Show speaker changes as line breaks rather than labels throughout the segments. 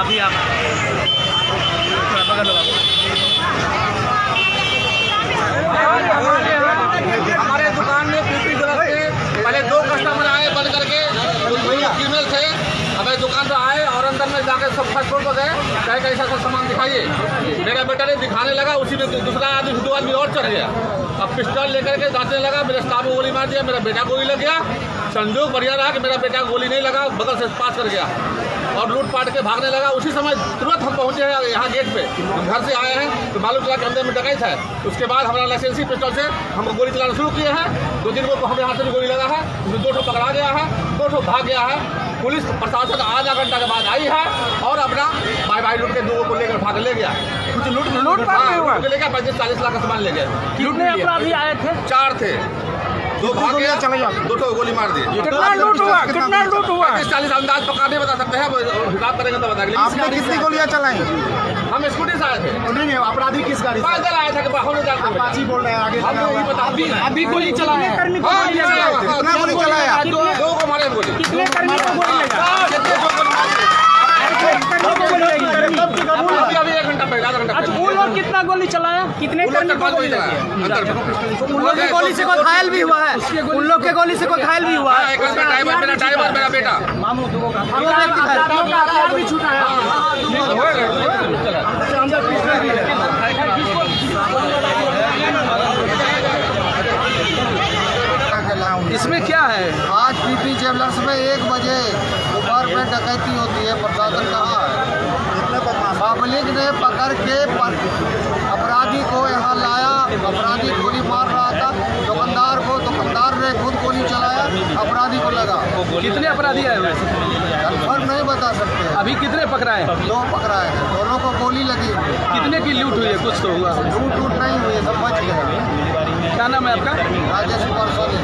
जी आप बगल लगा।
हमारे दुकान में पीपी गिरफ्त से पहले 2 कस्टमर आए बंद करके, फीमेल थे। हमें दुकान पर आए और अंदर में जाकर सब फर्स्ट फ्लोर पर गए, कहे कैसा सा सामान दिखाइए। मेरा बेटा ने दिखाने लगा, उसी में दूसरा आदमी 2 आदमी और चढ़ गया। अब पिस्टल लेकर के दांतने लगा, मेरे स्टाफ को गोली मार दिया, मेरा बेटा गोली लग गया। संजोग बढ़िया रहा कि मेरा बेटा गोली नहीं लगा, बगल से पास कर गया और लूट पाट के भागने लगा। उसी समय तुरंत हम पहुंचे हैं यहाँ गेट पे। हम घर से आए हैं तो मालूम चला कि अंदर में डकैत है। उसके बाद हमारा लाइसेंसी पिस्टल से हम गोली चलाना शुरू किए हैं। 2-3 को हमें यहाँ से भी गोली लगा है, उसमें 2 पकड़ा गया है, 2 भाग गया है। पुलिस प्रशासन आधा घंटा के बाद आई है और अपना भाई लूट के 2 को लेकर भाग ले गया।
कुछ लूट
ले गया, 35-40 लाख का सामान ले गया।
कितने अपराधी आए थे?
4 थे, 2 भाग गया, 2 गोली मार दी।
कितना लूट हुआ?
40 अंदाज पक्का नहीं बता सकते हैं, हिसाब करेंगे तो बताएंगे।
आपने कितनी गोलियां चलाई?
हम स्कूटी से आए थे।
नहीं, अपराधी किस गाड़ी से?
पैदल आए थे कि बाहर जाते हुए।
पाची बोल रहे हैं आगे।
हम नहीं पता,
अभी गोली चलाया है।
कितना गोली चलाया?
2 को मारे गोली।
कितने कर्मी को गोली लगा?
अभी 1 घंटा पहले, आधा घंटा
अच्छा, वो लोग कितना गोली चलाया? कितने कर्मी को गोली लगी?
उन लोग की गोली से कोई घायल भी हुआ है? उन लोग के गोली से कोई घायल भी हुआ है?
मेरा ड्राइवर, मेरा बेटा।
मामू दो का
हम लोग की घायल भी छूटा है।
इसमें क्या है?
आज पीपी ज्वेलर्स में 1 बजे दोपहर में डकैती होती है। प्रशासन कहाँ है? पब्लिक ने पकड़ के अपराधी को यहाँ लाया। अपराधी गोली मार रहा था दुकानदार ने खुद गोली चलाया, अपराधी को लगा।
कितने अपराधी आए हुए?
कन्फर्म नहीं बता सकते।
अभी कितने पकड़ाए?
2 पकड़ाए हैं, दोनों को गोली लगी।
कितने की लूट हुई है? कुछ तो हुआ?
लूट नहीं हुई, सब बच गया।
क्या नाम है आपका?
राजेश कुमार सोनी।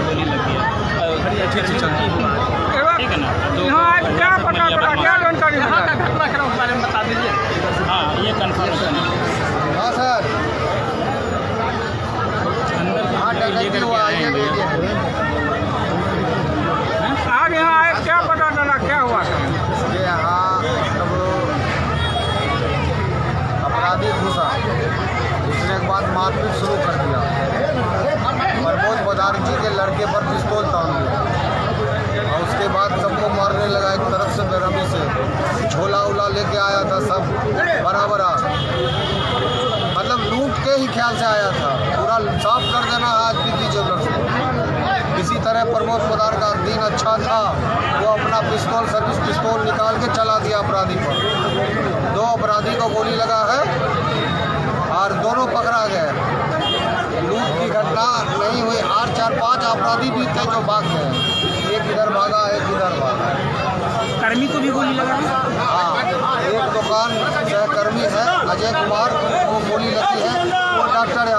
ठीक है ना।
यहाँ क्या पता चला, क्या जानकारी
यहाँ का घटनाक्रम के बारे में बता दीजिए। हाँ, ये कन्फर्मेशन है।
हाँ सर, हाँ डकैती हुआ है, ये लीजिए।
आज यहाँ आए, क्या पता चला, क्या हुआ सर?
ये यहाँ मतलब अपराधी घुसा, घुसने के बाद मारपीट शुरू कर दिया। प्रमोद बदारजी के लड़के पर पिस्तौल तान दिया और उसके बाद सबको मारने लगा। एक तरफ से बेरहमी से झोला उला लेके आया था, सब बराबर मतलब लूट के ही ख्याल से आया था। पूरा साफ कर देना आज पीपी ज्वेलर्स को। इसी तरह प्रमोद पदार का दिन अच्छा था, वो अपना सर्विस पिस्तौल निकाल के चला दिया अपराधी पर। 2 अपराधी को गोली लगा है और दोनों पकड़ा गए। लूट की घटना नहीं हुई। 4-5 अपराधी भी थे जो भाग गए। एक इधर भागा, एक इधर भागा।
कर्मी को भी गोली लगा?
हाँ, एक दुकान सहकर्मी है अजय कुमार, वो गोली लगी है, वो डॉक्टर है।